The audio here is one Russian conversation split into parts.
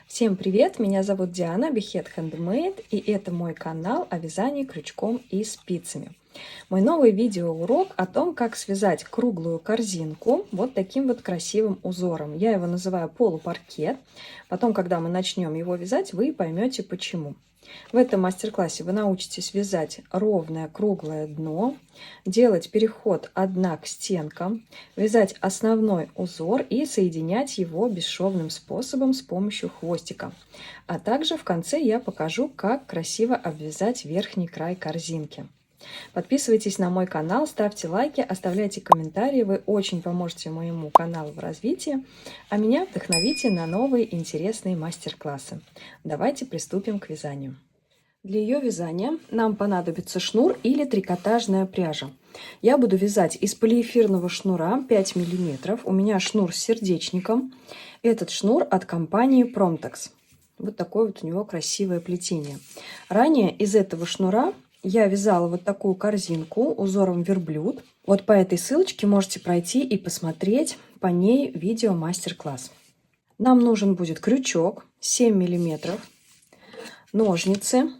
Всем привет! Меня зовут Диана, Behead Handmade, и это мой канал о вязании крючком и спицами. Мой новый видеоурок о том, как связать круглую корзинку вот таким вот красивым узором. Я его называю полупаркет. Потом, когда мы начнем его вязать, вы поймете почему. В этом мастер-классе вы научитесь вязать ровное круглое дно, делать переход одна к стенкам, вязать основной узор и соединять его бесшовным способом с помощью хвостика. А также в конце я покажу, как красиво обвязать верхний край корзинки. Подписывайтесь на мой канал, ставьте лайки, оставляйте комментарии. Вы очень поможете моему каналу в развитии, а меня вдохновите на новые интересные мастер-классы. Давайте приступим к вязанию. Для ее вязания нам понадобится шнур или трикотажная пряжа. Я буду вязать из полиэфирного шнура 5 мм. У меня шнур с сердечником. Этот шнур от компании Promtex. Вот такое вот у него красивое плетение. Ранее из этого шнура я вязала вот такую корзинку узором верблюд. Вот по этой ссылочке можете пройти и посмотреть по ней видео мастер-класс. Нам нужен будет крючок 7 мм, ножницы,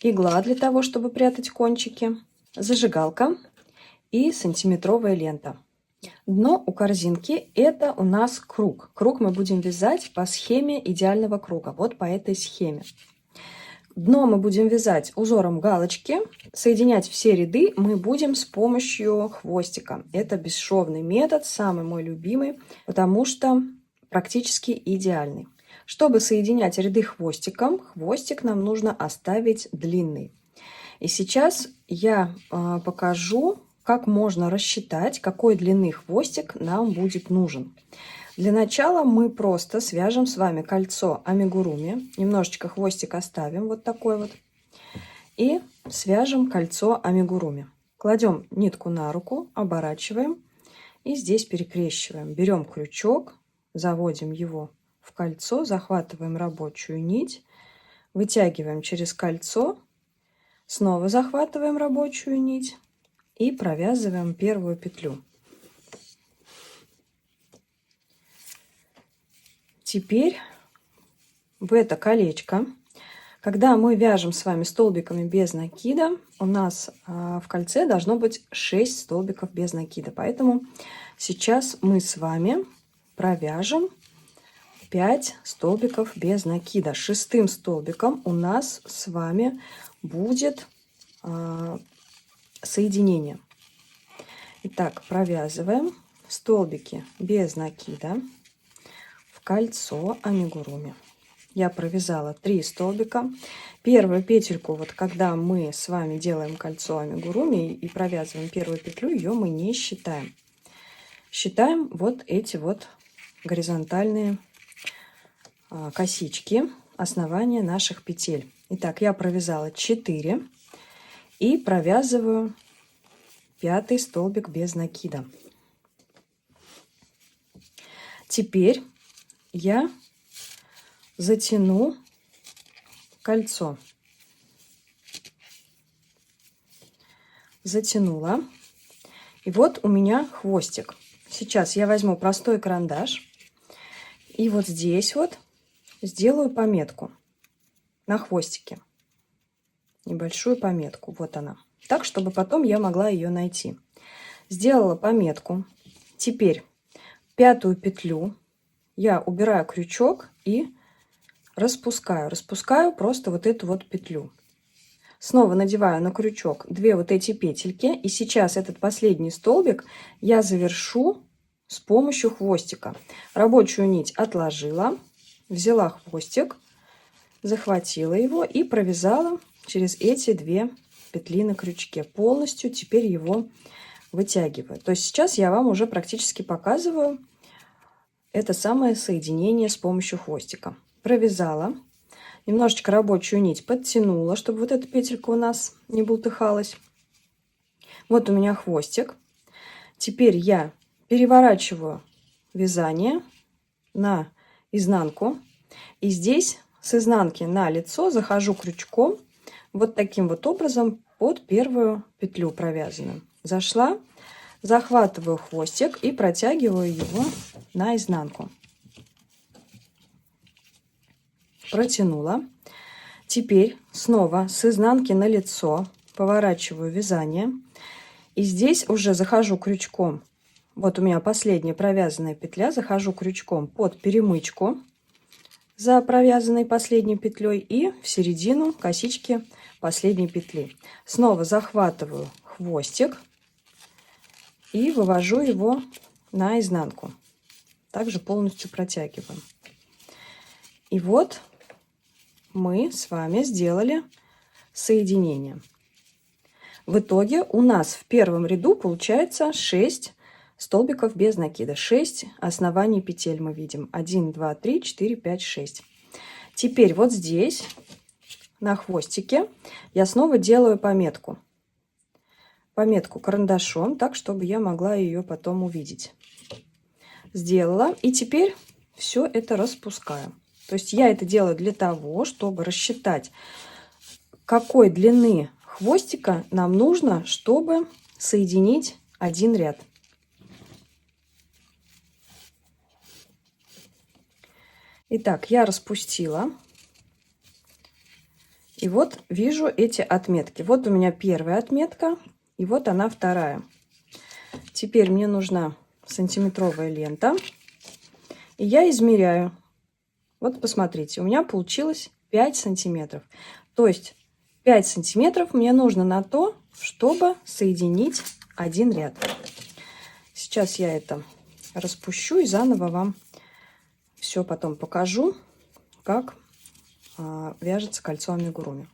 игла для того, чтобы прятать кончики, зажигалка и сантиметровая лента. Дно у корзинки это у нас круг. Круг мы будем вязать по схеме идеального круга. Вот по этой схеме. Дно мы будем вязать узором галочки. Соединять все ряды мы будем с помощью хвостика. Это бесшовный метод, самый мой любимый, потому что практически идеальный. Чтобы соединять ряды хвостиком, хвостик нам нужно оставить длинный. И сейчас я покажу, как можно рассчитать, какой длины хвостик нам будет нужен. Для начала мы просто свяжем с вами кольцо амигуруми. Немножечко хвостик оставим, вот такой вот. И свяжем кольцо амигуруми. Кладем нитку на руку, оборачиваем и здесь перекрещиваем. Берем крючок, заводим его в кольцо, захватываем рабочую нить, вытягиваем через кольцо, снова захватываем рабочую нить и провязываем первую петлю. Теперь в это колечко, когда мы вяжем с вами столбиками без накида, у нас в кольце должно быть 6 столбиков без накида. Поэтому сейчас мы с вами провяжем 5 столбиков без накида. Шестым столбиком у нас с вами будет соединение. Итак, провязываем столбики без накида в кольцо амигуруми. Я провязала 3 столбика. Первую петельку, вот когда мы с вами делаем кольцо амигуруми и провязываем первую петлю, ее мы не считаем. Считаем вот эти вот горизонтальные косички, основания наших петель. Итак, я провязала 4 и провязываю 5 столбик без накида. Теперь я затяну кольцо. Затянула. И вот у меня хвостик. Сейчас я возьму простой карандаш и вот здесь вот сделаю пометку на хвостике. Небольшую пометку. Вот она. Так, чтобы потом я могла ее найти. Сделала пометку. Теперь 5-ю петлю я убираю крючок и распускаю. Распускаю просто вот эту вот петлю. Снова надеваю на крючок 2 вот эти петельки. И сейчас этот последний столбик я завершу с помощью хвостика. Рабочую нить отложила, взяла хвостик, захватила его и провязала через эти 2 петли на крючке. Полностью теперь его вытягиваю. То есть сейчас я вам уже практически показываю это самое соединение с помощью хвостика. Провязала, немножечко рабочую нить подтянула, чтобы вот эта петелька у нас не бултыхалась. Вот у меня хвостик. Теперь я переворачиваю вязание на изнанку. И здесь с изнанки на лицо захожу крючком вот таким вот образом под первую петлю провязанную. Зашла, захватываю хвостик и протягиваю его на изнанку. протянула. Теперь снова с изнанки на лицо поворачиваю вязание. И здесь уже захожу крючком. Вот у меня последняя провязанная петля. Захожу крючком под перемычку за провязанной последней петлей и в середину косички последней петли. Снова захватываю хвостик и вывожу его на изнанку. Также полностью протягиваем. И вот мы с вами сделали соединение. В итоге у нас в первом ряду получается 6 столбиков без накида. 6 оснований петель мы видим. 1, 2, 3, 4, 5, 6. Теперь вот здесь, на хвостике, я снова делаю пометку. Пометку карандашом, так, чтобы я могла ее потом увидеть. Сделала. И теперь все это распускаю. То есть я это делаю для того, чтобы рассчитать, какой длины хвостика нам нужно, чтобы соединить один ряд. Итак, я распустила. И вот вижу эти отметки. Вот у меня первая отметка, и вот она вторая. Теперь мне нужна сантиметровая лента. И я измеряю. Вот посмотрите, у меня получилось 5 сантиметров. То есть 5 сантиметров мне нужно на то, чтобы соединить один ряд. Сейчас я это распущу и заново вам все потом покажу, как вяжется кольцо амигуруми.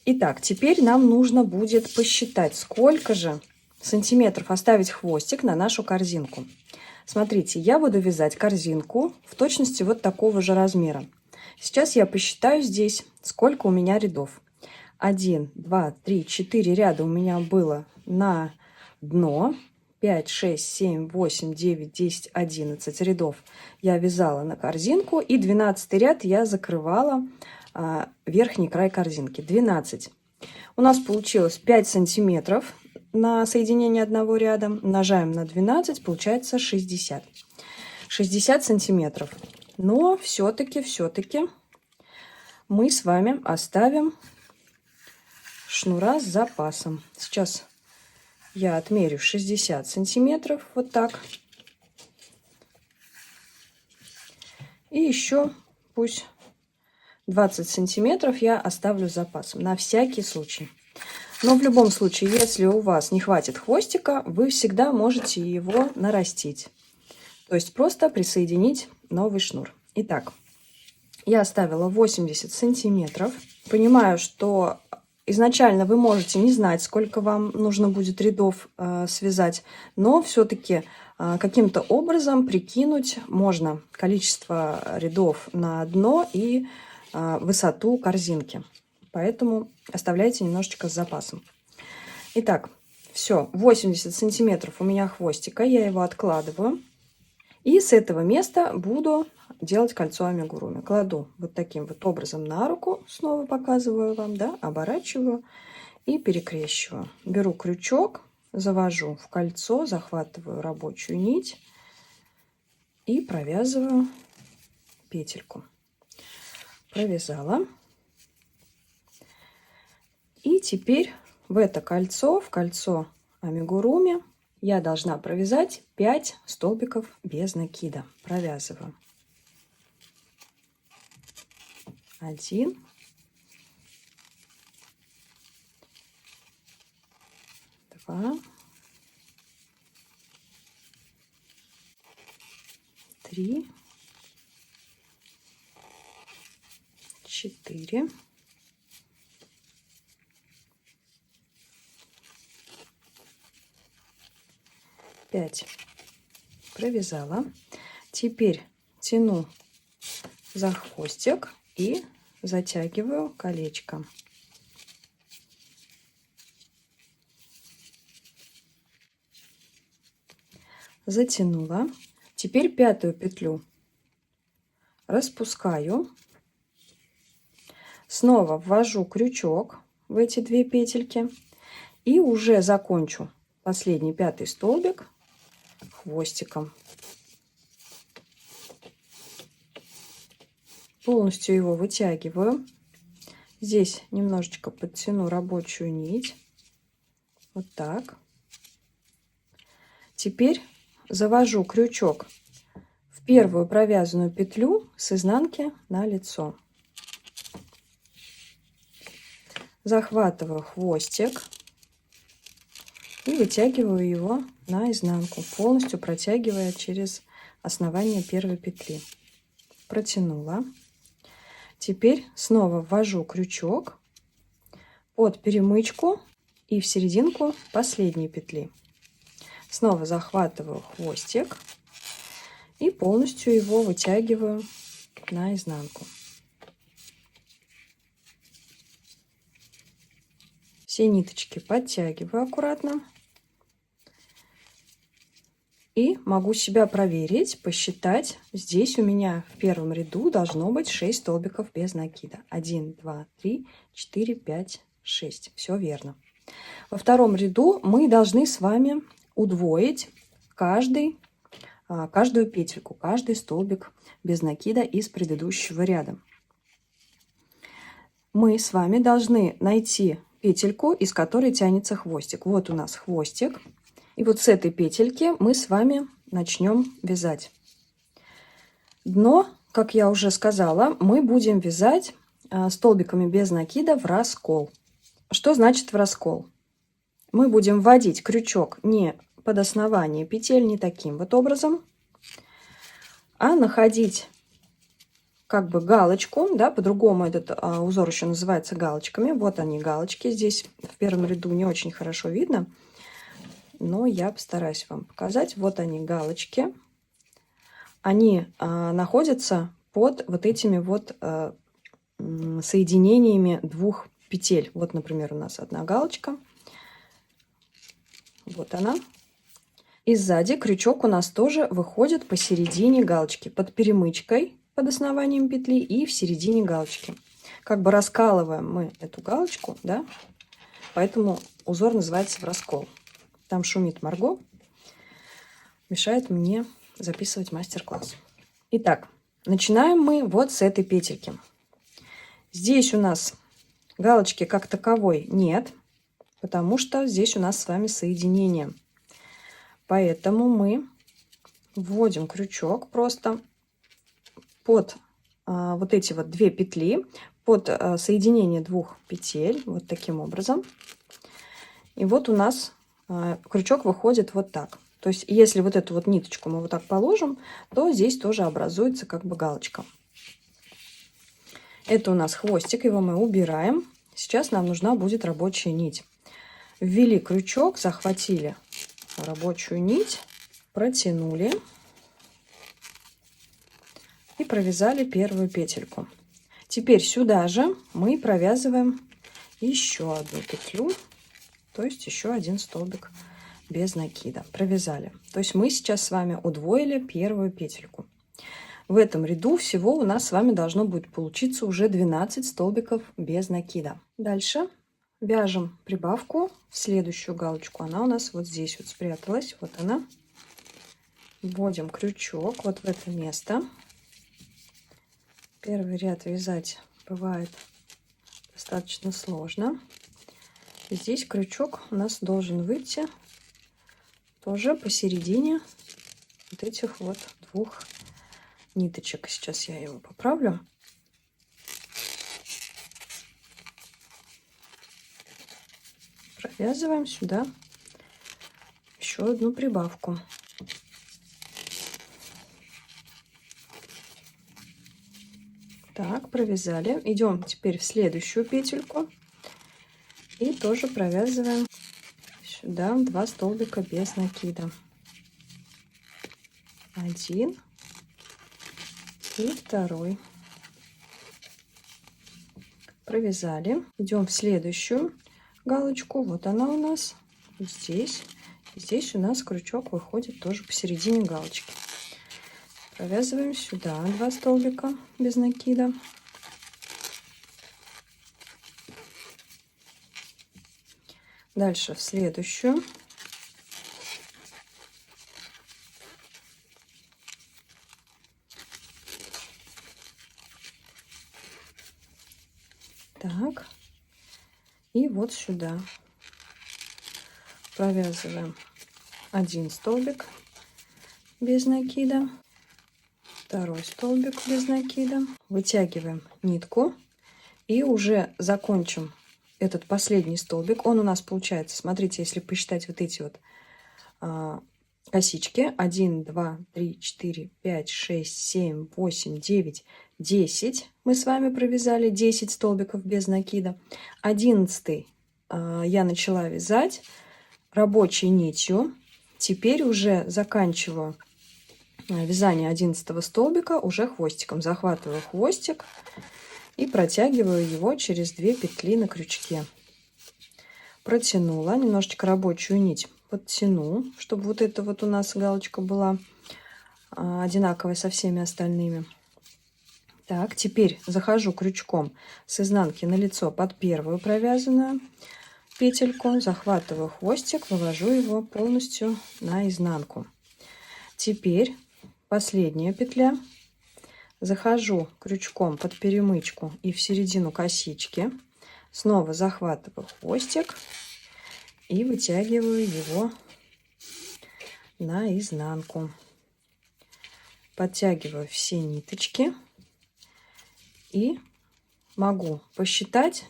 Итак, теперь нам нужно будет посчитать, сколько же сантиметров оставить хвостик на нашу корзинку. Смотрите, я буду вязать корзинку в точности вот такого же размера. Сейчас я посчитаю здесь, сколько у меня рядов. 1, 2, 3, 4 ряда у меня было на дно. 5, 6, 7, 8, 9, 10, 11 рядов я вязала на корзинку. И 12 ряд я закрывала верхний край корзинки. 12. У нас получилось 5 сантиметров на соединение одного ряда. Умножаем на 12, получается 60. 60 сантиметров. Но все-таки мы с вами оставим шнура с запасом. Сейчас я отмерю 60 сантиметров, вот так. И еще пусть 20 сантиметров я оставлю с запасом, на всякий случай. Но в любом случае, если у вас не хватит хвостика, вы всегда можете его нарастить. То есть просто присоединить новый шнур. Итак, я оставила 80 сантиметров. Понимаю, что изначально вы можете не знать, сколько вам нужно будет рядов связать, но все-таки каким-то образом прикинуть можно количество рядов на дно и высоту корзинки. Поэтому оставляйте немножечко с запасом. Итак, все, 80 сантиметров у меня хвостика, я его откладываю. И с этого места буду делать кольцо амигуруми. Кладу вот таким вот образом на руку, снова показываю вам, да, оборачиваю и перекрещиваю. Беру крючок, завожу в кольцо, захватываю рабочую нить и провязываю петельку. Провязала. И теперь в это кольцо, в кольцо амигуруми, я должна провязать 5 столбиков без накида. Провязываю. 1, 2, 3, 4, 5. Провязала. Теперь тяну за хвостик и затягиваю колечко. Затянула. Теперь пятую петлю распускаю. Снова ввожу крючок в эти две петельки и уже закончу последний пятый столбик хвостиком. Полностью его вытягиваю. Здесь немножечко подтяну рабочую нить. Вот так. Теперь завожу крючок в первую провязанную петлю с изнанки на лицо. Захватываю хвостик и вытягиваю его наизнанку, полностью протягивая через основание первой петли. Протянула. Теперь снова ввожу крючок под перемычку и в серединку последней петли. Снова захватываю хвостик и полностью его вытягиваю наизнанку. Все ниточки подтягиваю аккуратно. И могу себя проверить, посчитать. Здесь у меня в первом ряду должно быть 6 столбиков без накида. 1, 2, 3, 4, 5, 6. Все верно. Во втором ряду мы должны с вами удвоить каждую петельку, каждый столбик без накида из предыдущего ряда. Мы с вами должны найти петельку, из которой тянется хвостик. Вот у нас хвостик. И вот с этой петельки мы с вами начнем вязать. Дно, как я уже сказала, мы будем вязать столбиками без накида в раскол. Что значит в раскол? Мы будем вводить крючок не под основание петель, не таким вот образом, а находить как бы галочку, да, по-другому этот узор еще называется галочками. Вот они, галочки. Здесь в первом ряду не очень хорошо видно, но я постараюсь вам показать. Вот они, галочки. Они находятся под вот этими вот соединениями двух петель. Вот, например, у нас одна галочка. Вот она. И сзади крючок у нас тоже выходит посередине галочки, под перемычкой, под основанием петли и в середине галочки. Как бы раскалываем мы эту галочку, да, поэтому узор называется в раскол. Там шумит Марго, мешает мне записывать мастер-класс. Итак, начинаем мы вот с этой петельки. Здесь у нас галочки как таковой нет, потому что здесь у нас с вами соединение. Поэтому мы вводим крючок просто под вот эти вот две петли, под соединение двух петель, вот таким образом. И вот у нас крючок выходит вот так. То есть, если вот эту вот ниточку мы вот так положим, то здесь тоже образуется как бы галочка. Это у нас хвостик, его мы убираем. Сейчас нам нужна будет рабочая нить. Ввели крючок, захватили рабочую нить, протянули и провязали первую петельку. Теперь сюда же мы провязываем еще одну петлю, то есть еще один столбик без накида. Провязали. То есть мы сейчас с вами удвоили первую петельку. В этом ряду всего у нас с вами должно будет получиться уже 12 столбиков без накида. Дальше вяжем прибавку в следующую галочку. Она у нас вот здесь вот спряталась. Вот она. Вводим крючок вот в это место. Первый ряд вязать бывает достаточно сложно. И здесь крючок у нас должен выйти тоже посередине вот этих вот двух ниточек. Сейчас я его поправлю. Провязываем сюда еще одну прибавку. Так, провязали. Идем теперь в следующую петельку и тоже провязываем сюда 2 столбика без накида. 1 и 2. Провязали. Идем в следующую галочку. Вот она у нас здесь. Здесь у нас крючок выходит тоже посередине галочки. Провязываем сюда 2 столбика без накида. Дальше в следующую. Так. И вот сюда провязываем один столбик без накида, второй столбик без накида, вытягиваем нитку и уже закончим этот последний столбик. Он у нас получается, смотрите, если посчитать вот эти вот косички: 1, 2, 3, 4, 5, 6, 7, 8, 9, 10 мы с вами провязали, 10 столбиков без накида. 11 я начала вязать рабочей нитью. Теперь уже заканчиваю вязание 11 столбика уже хвостиком. Захватываю хвостик и протягиваю его через 2 петли на крючке. Протянула немножечко рабочую нить, подтяну, чтобы вот эта вот у нас галочка была одинаковой со всеми остальными. Так, теперь захожу крючком с изнанки на лицо под первую провязанную петельку, захватываю хвостик, вывожу его полностью на изнанку. Теперь последняя петля, захожу крючком под перемычку и в середину косички, снова захватываю хвостик и вытягиваю его на изнанку. Подтягиваю все ниточки и могу посчитать,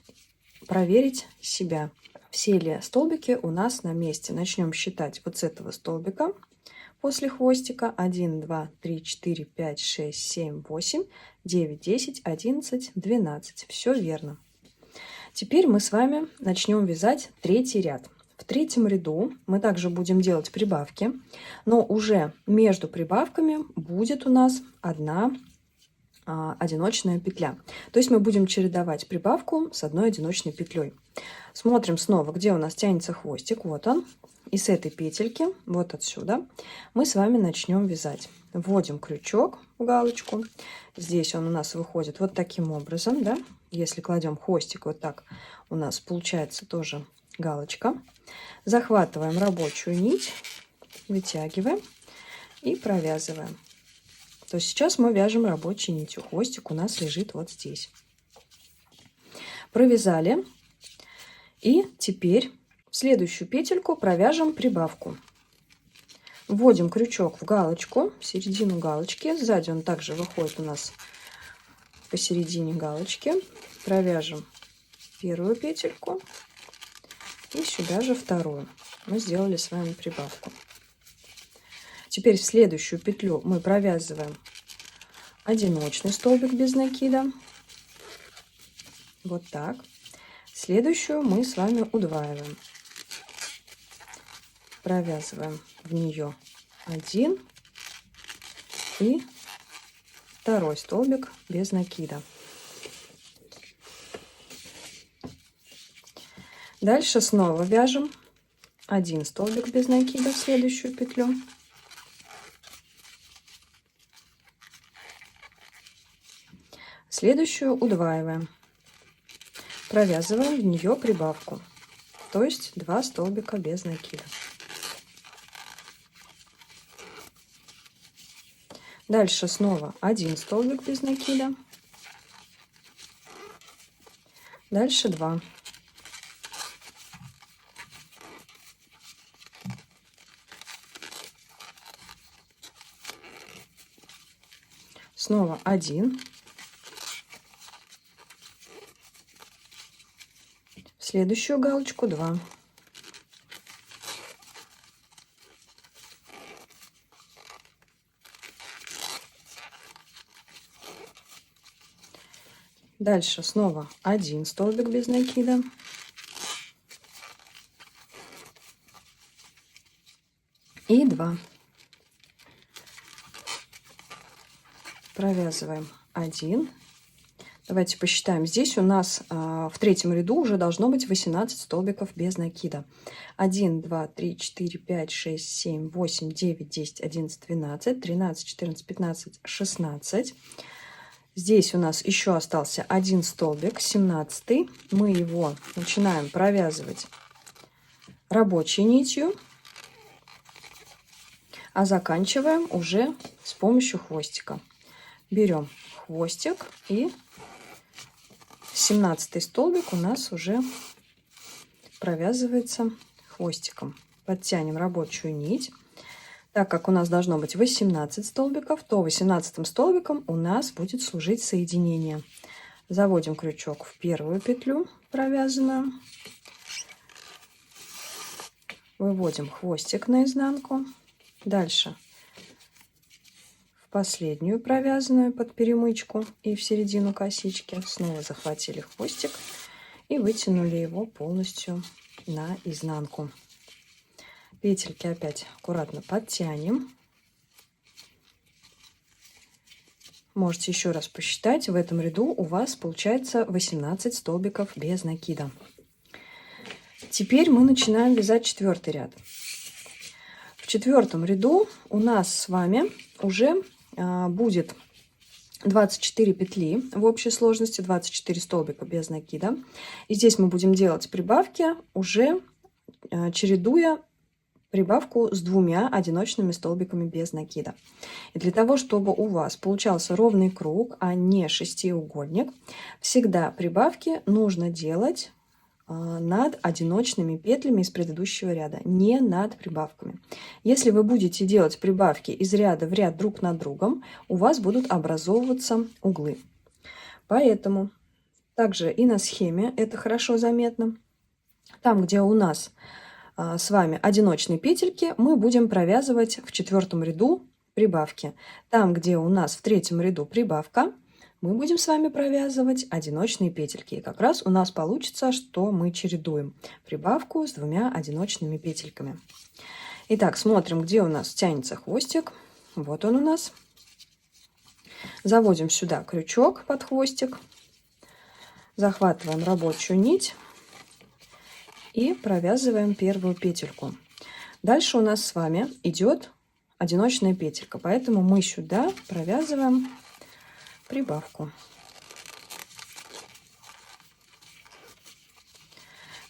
проверить себя, все ли столбики у нас на месте. Начнем считать вот с этого столбика после хвостика: 1, 2, 3, 4, 5, 6, 7, 8, 9, 10, 11, 12. Все верно. Теперь мы с вами начнем вязать третий ряд. В третьем ряду мы также будем делать прибавки, но уже между прибавками будет у нас одна одиночная петля. То есть мы будем чередовать прибавку с одной одиночной петлей. Смотрим снова, где у нас тянется хвостик. Вот он. И с этой петельки, вот отсюда, мы с вами начнем вязать. Вводим крючок в галочку. Здесь он у нас выходит вот таким образом, да? Если кладем хвостик вот так, у нас получается тоже галочка. Захватываем рабочую нить, вытягиваем и провязываем. То есть сейчас мы вяжем рабочей нитью. Хвостик у нас лежит вот здесь. Провязали. И теперь в следующую петельку провяжем прибавку. Вводим крючок в галочку, в середину галочки. Сзади он также выходит у нас посередине галочки. Провяжем первую петельку и сюда же вторую. Мы сделали с вами прибавку. Теперь в следующую петлю мы провязываем одиночный столбик без накида. Вот так. Следующую мы с вами удваиваем. Провязываем в нее один и второй столбик без накида. Дальше снова вяжем один столбик без накида в следующую петлю. Следующую удваиваем. Провязываем в нее прибавку, то есть 2 столбика без накида. Дальше снова один столбик без накида. Дальше 2. Снова 1. В следующую галочку 2. Дальше снова один столбик без накида. И 2. Провязываем 1. Давайте посчитаем. Здесь у нас в третьем ряду уже должно быть 18 столбиков без накида. 1, 2, 3, 4, 5, 6, 7, 8, 9, 10, 11, 12, 13, 14, 15, 16. Здесь у нас еще остался один столбик, 17. Мы его начинаем провязывать рабочей нитью, а заканчиваем уже с помощью хвостика. Берем хвостик и в 17 столбик у нас уже провязывается хвостиком. Подтянем рабочую нить. Так как у нас должно быть 18 столбиков, то 18 столбиком у нас будет служить соединение. Заводим крючок в первую петлю провязанную. Выводим хвостик наизнанку. Дальше в последнюю провязанную под перемычку и в середину косички снова захватили хвостик и вытянули его полностью наизнанку. Петельки опять аккуратно подтянем. Можете еще раз посчитать. В этом ряду у вас получается 18 столбиков без накида. Теперь мы начинаем вязать 4-й ряд. В 4-м ряду у нас с вами уже будет 24 петли в общей сложности, 24 столбика без накида. И здесь мы будем делать прибавки, уже чередуя прибавку с 2 одиночными столбиками без накида. И для того, чтобы у вас получался ровный круг, а не шестиугольник, всегда прибавки нужно делать над одиночными петлями из предыдущего ряда, не над прибавками. Если вы будете делать прибавки из ряда в ряд друг над другом, у вас будут образовываться углы. Поэтому также и на схеме это хорошо заметно. Там, где у нас с вами одиночные петельки, мы будем провязывать в 4-м ряду прибавки. Там, где у нас в 3-м ряду прибавка, мы будем с вами провязывать одиночные петельки. И как раз у нас получится, что мы чередуем прибавку с 2 одиночными петельками. Итак, смотрим, где у нас тянется хвостик. Вот он у нас. Заводим сюда крючок под хвостик. Захватываем рабочую нить и провязываем первую петельку. Дальше у нас с вами идет одиночная петелька, поэтому мы сюда провязываем прибавку.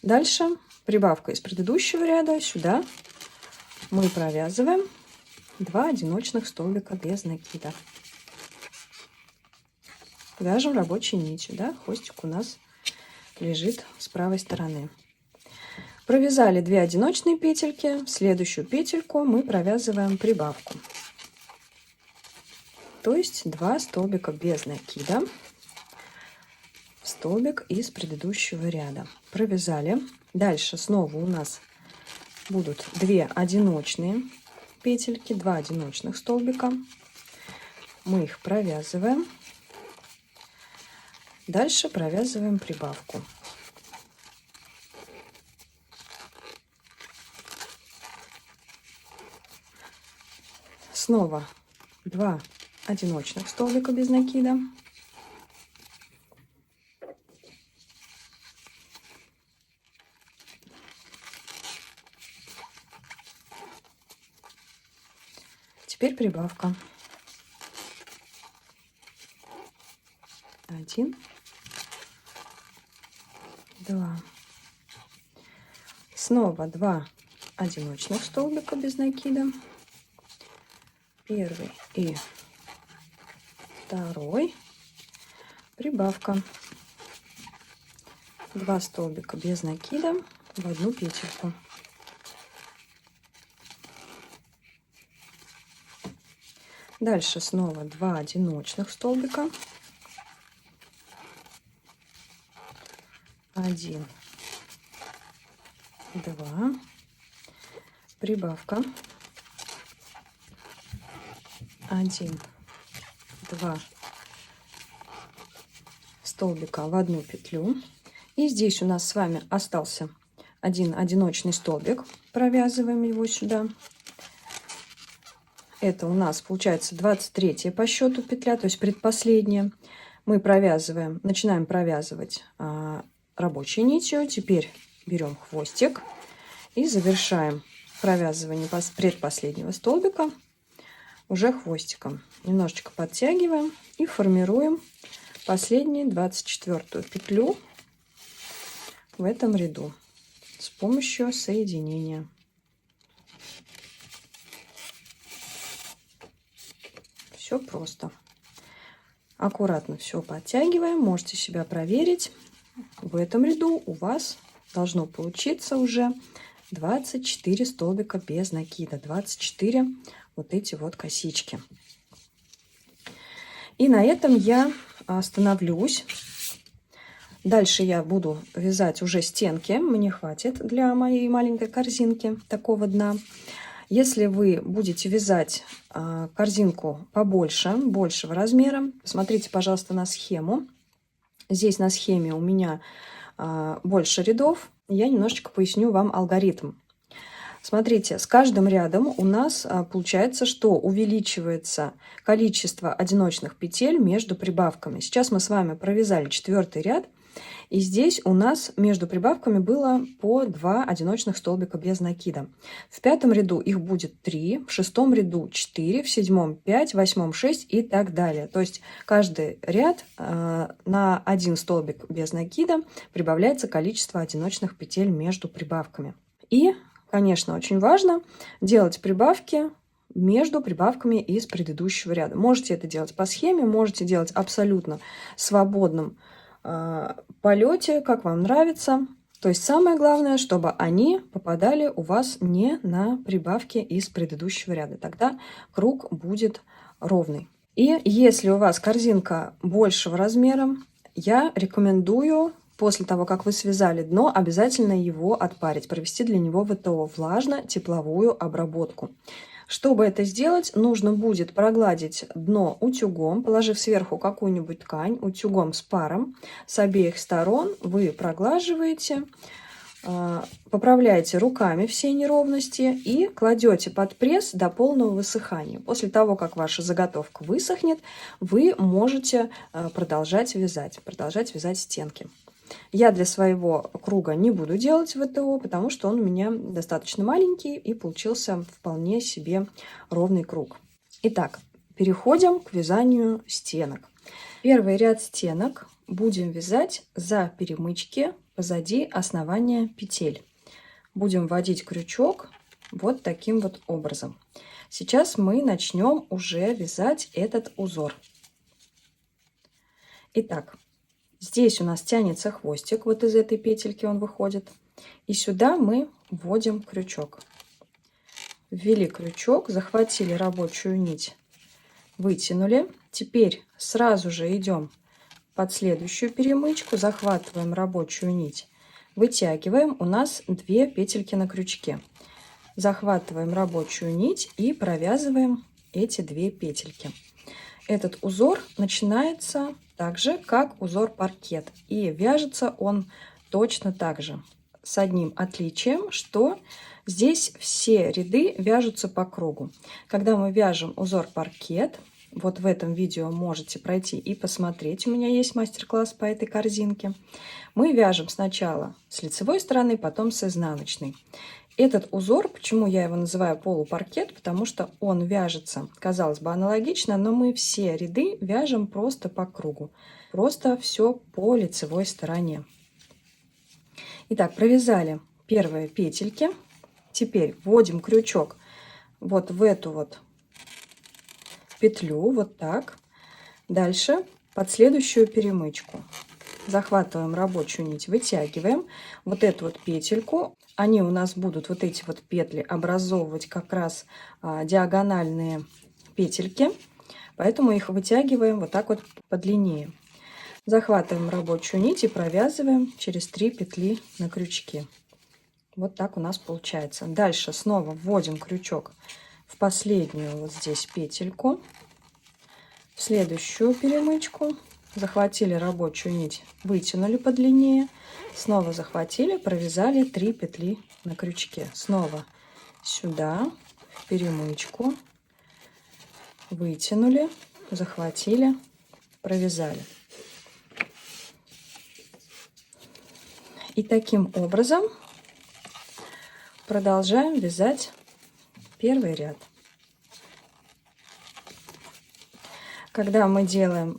Дальше прибавка из предыдущего ряда. Сюда мы провязываем 2 одиночных столбика без накида. Вяжем рабочей нитью, да? Хвостик у нас лежит с правой стороны. Провязали 2 одиночные петельки. В следующую петельку мы провязываем прибавку. То есть 2 столбика без накида в столбик из предыдущего ряда. Провязали. Дальше снова у нас будут 2 одиночные петельки, 2 одиночных столбика. Мы их провязываем. Дальше провязываем прибавку. Снова 2 одиночных столбика без накида. Теперь прибавка. 1, 2. Снова 2 одиночных столбика без накида. Первый и второй. Прибавка. 2 столбика без накида в одну петельку. Дальше снова 2 одиночных столбика. 1, 2. Прибавка. 1, 2 столбика в одну петлю. И здесь у нас с вами остался 1 одиночный столбик. Провязываем его сюда. Это у нас получается 23 по счету петля, то есть предпоследняя. Мы провязываем, начинаем провязывать рабочей нитью. Теперь берем хвостик и завершаем провязывание предпоследнего столбика уже хвостиком. Немножечко подтягиваем и формируем последнюю 24-ю петлю в этом ряду с помощью соединения. Все просто. Аккуратно все подтягиваем, можете себя проверить. В этом ряду у вас должно получиться уже 24 столбика без накида, 24 вот эти вот косички. И на этом я остановлюсь. Дальше я буду вязать уже стенки. Мне хватит для моей маленькой корзинки такого дна. Если вы будете вязать корзинку побольше, большего размера, посмотрите, пожалуйста, на схему. Здесь на схеме у меня больше рядов. Я немножечко поясню вам алгоритм. Смотрите, с каждым рядом у нас получается, что увеличивается количество одиночных петель между прибавками. Сейчас мы с вами провязали 4-й ряд. И здесь у нас между прибавками было по 2 одиночных столбика без накида. В 5-м ряду их будет 3, в 6-м ряду 4, в 7-м 5, в 8-м 6 и так далее. То есть каждый ряд на 1 столбик без накида прибавляется количество одиночных петель между прибавками. И, конечно, очень важно делать прибавки между прибавками из предыдущего ряда. Можете это делать по схеме, можете делать абсолютно свободным полете, как вам нравится. То есть самое главное, чтобы они попадали у вас не на прибавки из предыдущего ряда. Тогда круг будет ровный. И если у вас корзинка большего размера, я рекомендую после того, как вы связали дно, обязательно его отпарить, провести для него ВТО, влажно-тепловую обработку. Чтобы это сделать, нужно будет прогладить дно утюгом, положив сверху какую-нибудь ткань, утюгом с паром. С обеих сторон вы проглаживаете, поправляете руками все неровности и кладете под пресс до полного высыхания. После того, как ваша заготовка высохнет, вы можете продолжать вязать стенки. Я для своего круга не буду делать ВТО, потому что он у меня достаточно маленький и получился вполне себе ровный круг. Итак, переходим к вязанию стенок. Первый ряд стенок будем вязать за перемычки позади основания петель. Будем вводить крючок вот таким вот образом. Сейчас мы начнем уже вязать этот узор. Итак, здесь у нас тянется хвостик, вот из этой петельки он выходит. И сюда мы вводим крючок. Ввели крючок, захватили рабочую нить, вытянули. Теперь сразу же идем под следующую перемычку, захватываем рабочую нить, вытягиваем. У нас 2 петельки на крючке. Захватываем рабочую нить и провязываем эти 2 петельки. Этот узор начинается так же, как узор паркет. И вяжется он точно так же. С одним отличием, что здесь все ряды вяжутся по кругу. Когда мы вяжем узор паркет, вот в этом видео можете пройти и посмотреть. У меня есть мастер-класс по этой корзинке. Мы вяжем сначала с лицевой стороны, потом с изнаночной. Этот узор, почему я его называю полупаркет, потому что он вяжется, казалось бы, аналогично, но мы все ряды вяжем просто по кругу. Просто все по лицевой стороне. Итак, провязали первые петельки. Теперь вводим крючок вот в эту вот петлю, вот так. Дальше под следующую перемычку. Захватываем рабочую нить, вытягиваем вот эту вот петельку. Они у нас будут, вот эти вот петли, образовывать как раз диагональные петельки. Поэтому их вытягиваем вот так вот подлиннее. Захватываем рабочую нить и провязываем через 3 петли на крючке. Вот так у нас получается. Дальше снова вводим крючок в последнюю вот здесь петельку. В следующую перемычку. Захватили рабочую нить, вытянули подлиннее, снова захватили, провязали 3 петли на крючке. Снова сюда, в перемычку, вытянули, захватили, провязали. И таким образом продолжаем вязать первый ряд. Когда мы делаем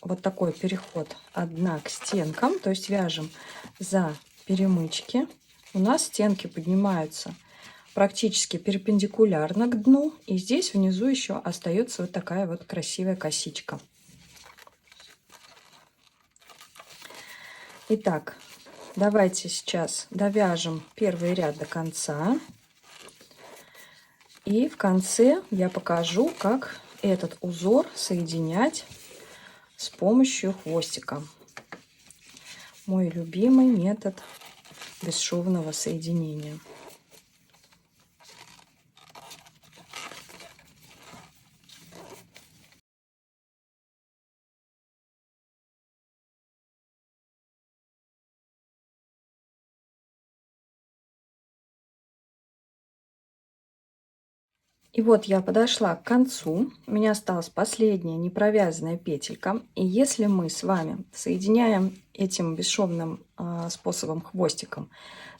вот такой переход от дна к стенкам, то есть вяжем за перемычки, у нас стенки поднимаются практически перпендикулярно к дну, и здесь внизу еще остается вот такая вот красивая косичка. Итак, давайте сейчас довяжем первый ряд до конца. И в конце я покажу, как этот узор соединять с помощью хвостика. Мой любимый метод бесшовного соединения. И вот я подошла к концу, у меня осталась последняя непровязанная петелька. И если мы с вами соединяем этим бесшовным способом хвостиком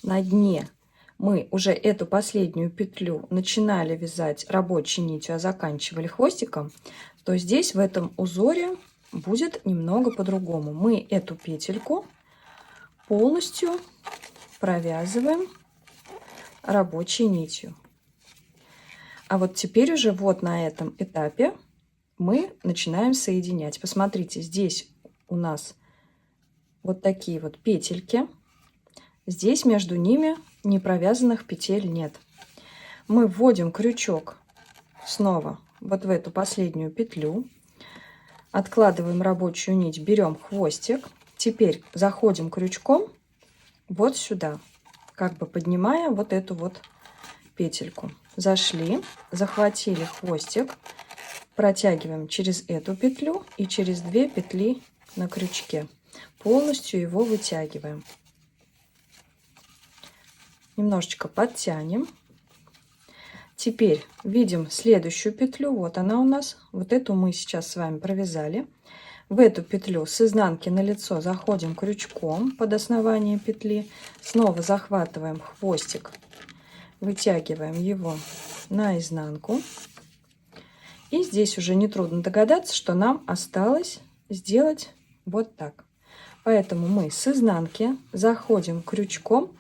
на дне, мы уже эту последнюю петлю начинали вязать рабочей нитью, а заканчивали хвостиком, то здесь в этом узоре будет немного по-другому. Мы эту петельку полностью провязываем рабочей нитью. А вот теперь уже вот на этом этапе мы начинаем соединять. Посмотрите, здесь у нас вот такие вот петельки. Здесь между ними не провязанных петель нет. Мы вводим крючок снова вот в эту последнюю петлю. Откладываем рабочую нить, берем хвостик. Теперь заходим крючком вот сюда, как бы поднимая вот эту вот петельку. Зашли, захватили хвостик, протягиваем через эту петлю и через 2 петли на крючке. Полностью его вытягиваем. Немножечко подтянем. Теперь видим следующую петлю. Вот она у нас. Вот эту мы сейчас с вами провязали. В эту петлю с изнанки на лицо заходим крючком под основание петли. Снова захватываем хвостик. Вытягиваем его наизнанку. И здесь уже нетрудно догадаться, что нам осталось сделать вот так. Поэтому мы с изнанки заходим крючком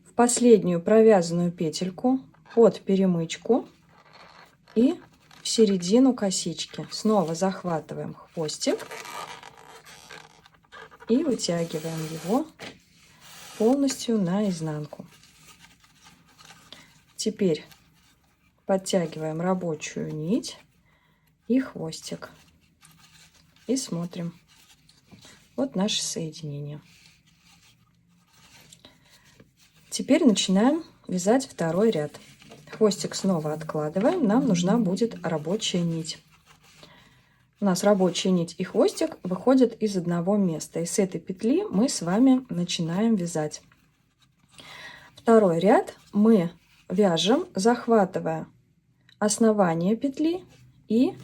в последнюю провязанную петельку под перемычку и в середину косички. Снова захватываем хвостик и вытягиваем его полностью наизнанку. Теперь подтягиваем рабочую нить и хвостик. И смотрим. Вот наше соединение. Теперь начинаем вязать второй ряд. Хвостик снова откладываем. Нам нужна будет рабочая нить. У нас рабочая нить и хвостик выходят из одного места. И с этой петли мы с вами начинаем вязать. Второй ряд мы вяжем, захватывая основание петли и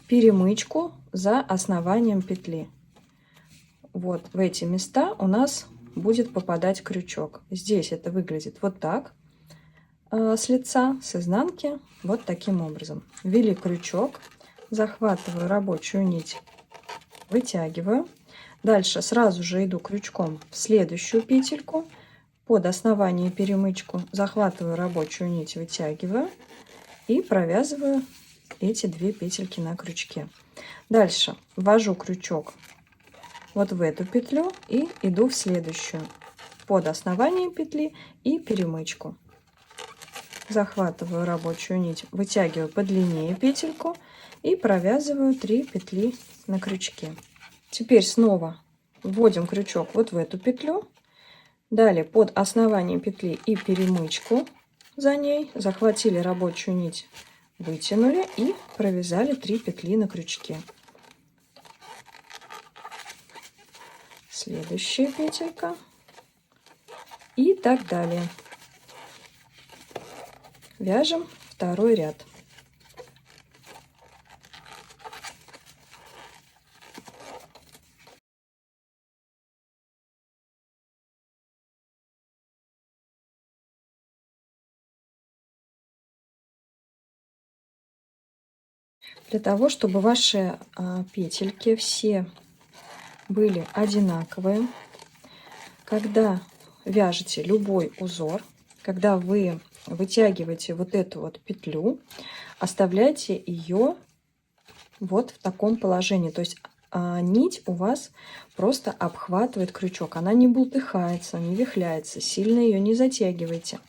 перемычку за основанием петли. Вот в эти места у нас будет попадать крючок. Здесь это выглядит вот так, с лица, с изнанки, вот таким образом. Ввели крючок, захватываю рабочую нить, вытягиваю. Дальше сразу же иду крючком в следующую петельку, под основание перемычку, захватываю рабочую нить, вытягиваю и провязываю эти 2 петельки на крючке. Дальше ввожу крючок вот в эту петлю и иду в следующую под основание петли и перемычку. Захватываю рабочую нить, вытягиваю подлиннее петельку и провязываю 3 петли на крючке. Теперь снова вводим крючок вот в эту петлю. Далее под основание петли и перемычку за ней, захватили рабочую нить, вытянули и провязали 3 петли на крючке. Следующая петелька и так далее. Вяжем второй ряд. Для того, чтобы ваши петельки все были одинаковые, когда вяжете любой узор, когда вы вытягиваете вот эту вот петлю, оставляйте ее вот в таком положении. То есть нить у вас просто обхватывает крючок. Она не бултыхается, не вихляется, сильно ее не затягивайте.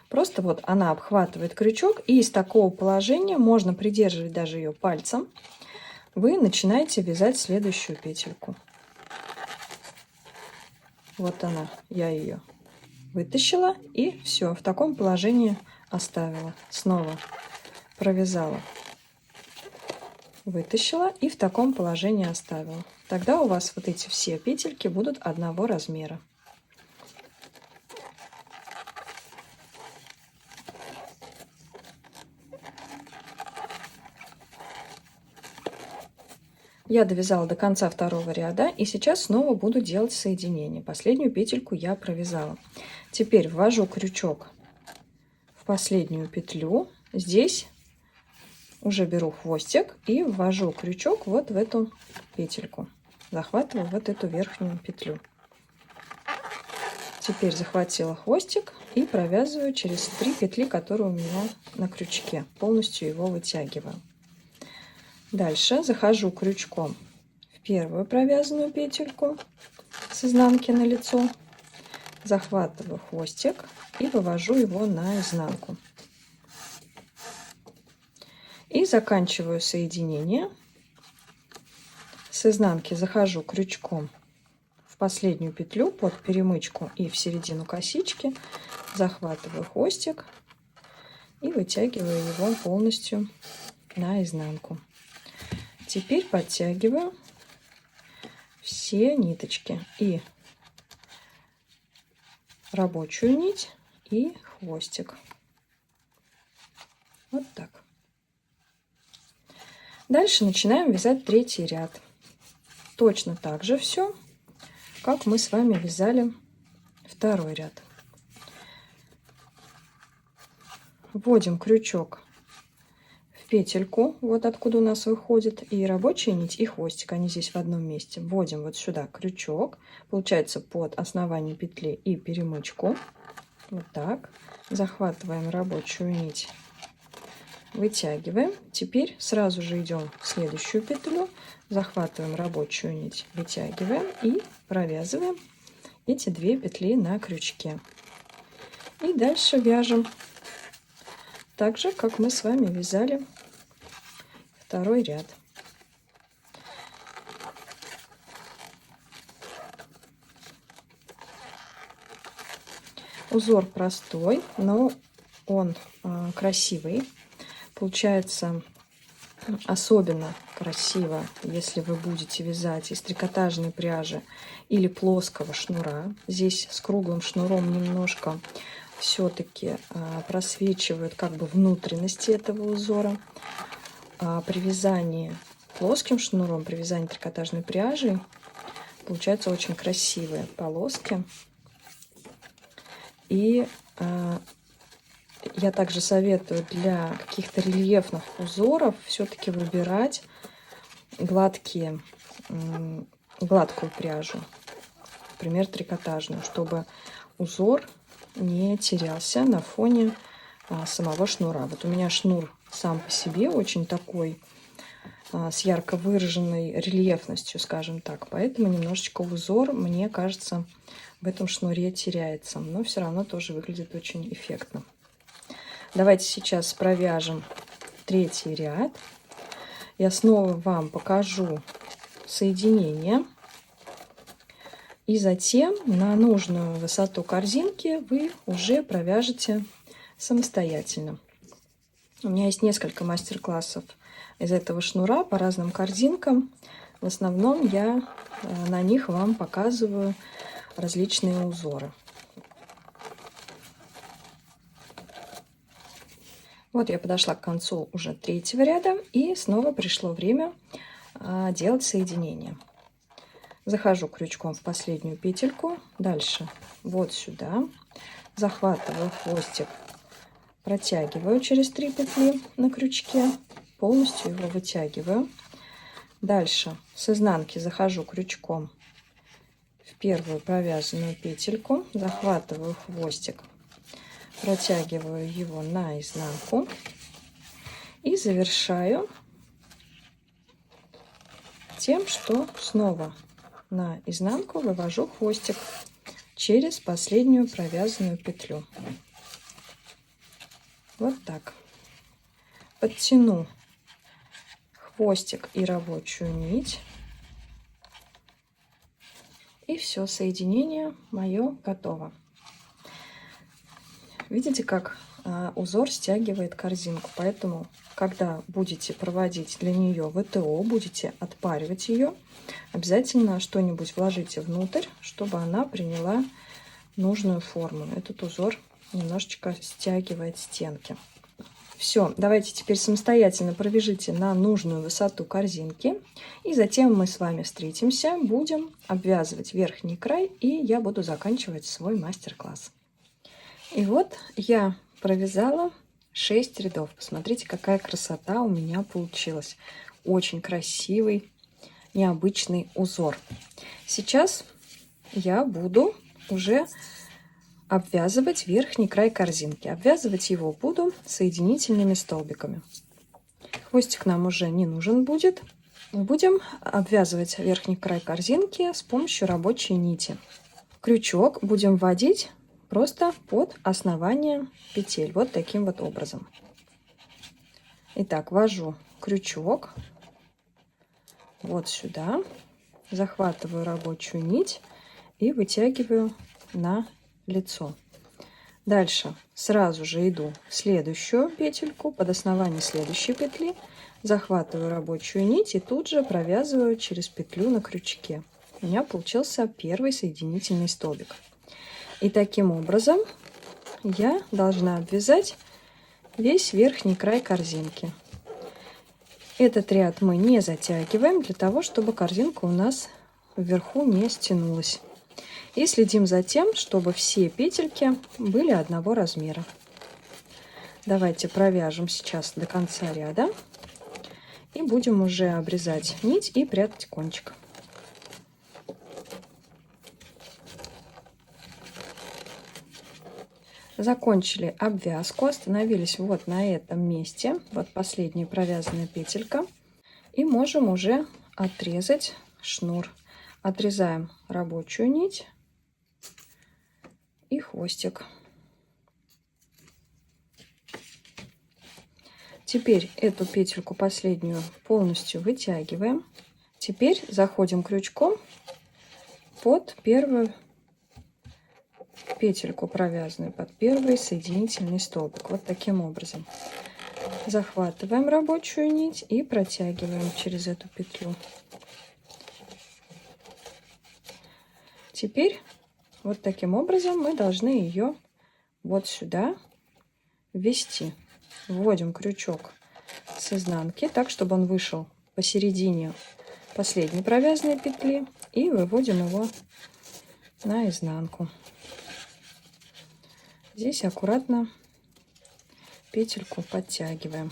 Просто вот она обхватывает крючок, и из такого положения можно придерживать даже ее пальцем. Вы начинаете вязать следующую петельку. Вот она, я ее вытащила и все, в таком положении оставила. Снова провязала, вытащила и в таком положении оставила. Тогда у вас вот эти все петельки будут одного размера. Я довязала до конца второго ряда, и сейчас снова буду делать соединение. Последнюю петельку я провязала. Теперь ввожу крючок в последнюю петлю. Здесь уже беру хвостик и ввожу крючок вот в эту петельку. Захватываю вот эту верхнюю петлю. Теперь захватила хвостик и провязываю через 3 петли, которые у меня на крючке. Полностью его вытягиваю. Дальше захожу крючком в первую провязанную петельку с изнанки на лицо, захватываю хвостик и вывожу его на изнанку. И заканчиваю соединение. С изнанки захожу крючком в последнюю петлю под перемычку и в середину косички, захватываю хвостик и вытягиваю его полностью на изнанку. Теперь подтягиваю все ниточки, и рабочую нить, и хвостик. Вот так. Дальше начинаем вязать третий ряд. Точно так же все, как мы с вами вязали второй ряд. Вводим крючок в петельку, вот откуда у нас выходит и рабочая нить, и хвостик, они здесь в одном месте. Вводим вот сюда крючок, получается под основание петли и перемычку, вот так. Захватываем рабочую нить, вытягиваем. Теперь сразу же идем в следующую петлю, захватываем рабочую нить, вытягиваем и провязываем эти 2 петли на крючке. И дальше вяжем так же, как мы с вами вязали второй ряд. Узор простой, но он красивый. Получается особенно красиво, если вы будете вязать из трикотажной пряжи или плоского шнура. Здесь с круглым шнуром немножко все-таки просвечивают как бы внутренности этого узора. А при вязании плоским шнуром, при вязании трикотажной пряжей получаются очень красивые полоски. И я также советую для каких-то рельефных узоров все-таки выбирать гладкую пряжу, например, трикотажную, чтобы узор не терялся на фоне самого шнура. Вот у меня шнур сам по себе очень такой, с ярко выраженной рельефностью, скажем так, поэтому немножечко узор, мне кажется, в этом шнуре теряется, но все равно тоже выглядит очень эффектно. Давайте сейчас провяжем третий ряд. Я снова вам покажу соединение. И затем на нужную высоту корзинки вы уже провяжете самостоятельно. У меня есть несколько мастер-классов из этого шнура по разным корзинкам. В основном я на них вам показываю различные узоры. Вот я подошла к концу уже третьего ряда, и снова пришло время делать соединение. Захожу крючком в последнюю петельку, дальше вот сюда, захватываю хвостик, протягиваю через 3 петли на крючке, полностью его вытягиваю. Дальше с изнанки захожу крючком в первую провязанную петельку, захватываю хвостик, протягиваю его на изнанку и завершаю тем, что снова на изнанку вывожу хвостик через последнюю провязанную петлю. Вот так. Подтяну хвостик и рабочую нить. И все, соединение мое готово. Видите, как узор стягивает корзинку, поэтому, когда будете проводить для нее ВТО, будете отпаривать ее, обязательно что-нибудь вложите внутрь, чтобы она приняла нужную форму. Этот узор немножечко стягивает стенки. Все, давайте теперь самостоятельно провяжите на нужную высоту корзинки, и затем мы с вами встретимся, будем обвязывать верхний край, и я буду заканчивать свой мастер-класс. И вот я провязала 6 рядов. Посмотрите, какая красота у меня получилась. Очень красивый, необычный узор. Сейчас я буду уже обвязывать верхний край корзинки. Обвязывать его буду соединительными столбиками. Хвостик нам уже не нужен будет. Будем обвязывать верхний край корзинки с помощью рабочей нити. Крючок будем вводить просто под основание петель, вот таким вот образом. Итак, ввожу крючок вот сюда, захватываю рабочую нить и вытягиваю на лицо. Дальше сразу же иду в следующую петельку, под основание следующей петли, захватываю рабочую нить и тут же провязываю через петлю на крючке. У меня получился первый соединительный столбик. И таким образом я должна обвязать весь верхний край корзинки. Этот ряд мы не затягиваем для того, чтобы корзинка у нас вверху не стянулась. И следим за тем, чтобы все петельки были одного размера. Давайте провяжем сейчас до конца ряда и будем уже обрезать нить и прятать кончик. Закончили обвязку, остановились вот на этом месте, вот последняя провязанная петелька, и можем уже отрезать шнур. Отрезаем рабочую нить и хвостик. Теперь эту петельку последнюю полностью вытягиваем. Теперь заходим крючком под первую петельку провязанную, под первый соединительный столбик. Вот таким образом. Захватываем рабочую нить и протягиваем через эту петлю. Теперь вот таким образом мы должны ее вот сюда ввести. Вводим крючок с изнанки так, чтобы он вышел посередине последней провязанной петли, и выводим его на изнанку. Здесь аккуратно петельку подтягиваем.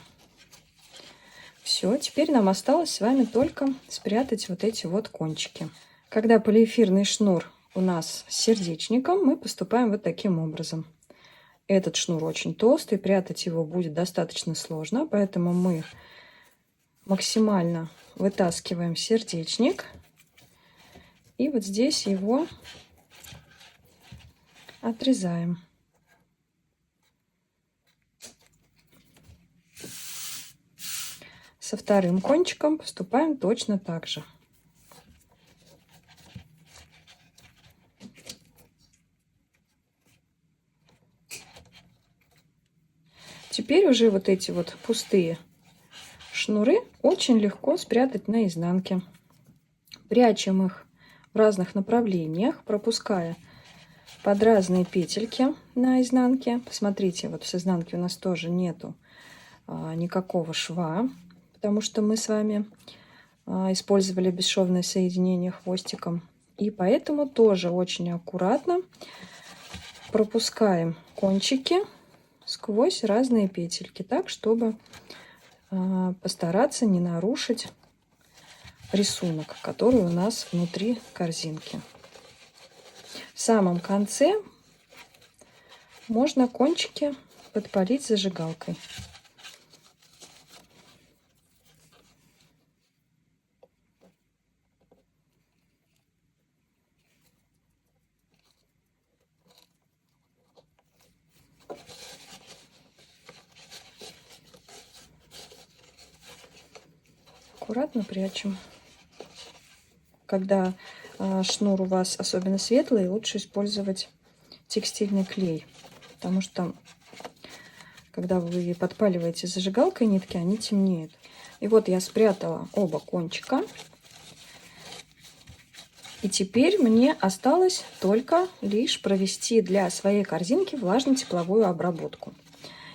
Все, теперь нам осталось с вами только спрятать вот эти вот кончики. Когда полиэфирный шнур у нас с сердечником, мы поступаем вот таким образом. Этот шнур очень толстый, прятать его будет достаточно сложно, поэтому мы максимально вытаскиваем сердечник и вот здесь его отрезаем. Со вторым кончиком поступаем точно так же. Теперь уже вот эти вот пустые шнуры очень легко спрятать на изнанке. Прячем их в разных направлениях, пропуская под разные петельки на изнанке. Посмотрите, вот с изнанки у нас тоже нету никакого шва, потому что мы с вами использовали бесшовное соединение хвостиком. И поэтому тоже очень аккуратно пропускаем кончики сквозь разные петельки, так, чтобы постараться не нарушить рисунок, который у нас внутри корзинки. В самом конце можно кончики подпалить зажигалкой. аккуратно прячем. Когда шнур у вас особенно светлый, лучше использовать текстильный клей, потому что когда вы подпаливаете зажигалкой нитки, они темнеют. И вот я спрятала оба кончика. И теперь мне осталось только лишь провести для своей корзинки влажно-тепловую обработку.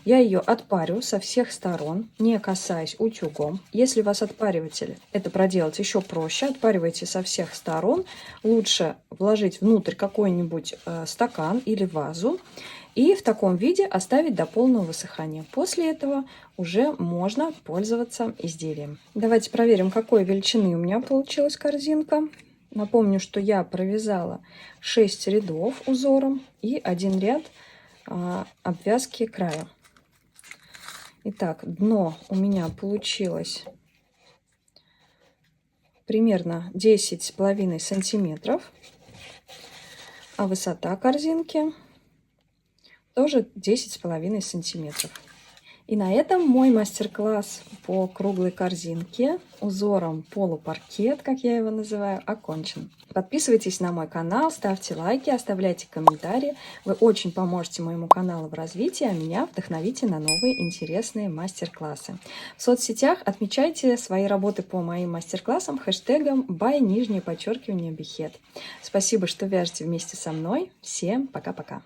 Я ее отпарю со всех сторон, не касаясь утюгом. Если у вас отпариватель, это проделать еще проще. Отпаривайте со всех сторон. Лучше вложить внутрь какой-нибудь стакан или вазу и в таком виде оставить до полного высыхания. После этого уже можно пользоваться изделием. Давайте проверим, какой величины у меня получилась корзинка. Напомню, что я провязала 6 рядов узором и 1 ряд обвязки края. Итак, дно у меня получилось примерно 10,5 сантиметров, а высота корзинки тоже 10,5 сантиметров. И на этом мой мастер-класс по круглой корзинке узором полупаркет, как я его называю, окончен. Подписывайтесь на мой канал, ставьте лайки, оставляйте комментарии. Вы очень поможете моему каналу в развитии, а меня вдохновите на новые интересные мастер-классы. В соцсетях отмечайте свои работы по моим мастер-классам хэштегом by_behet. Спасибо, что вяжете вместе со мной. Всем пока-пока.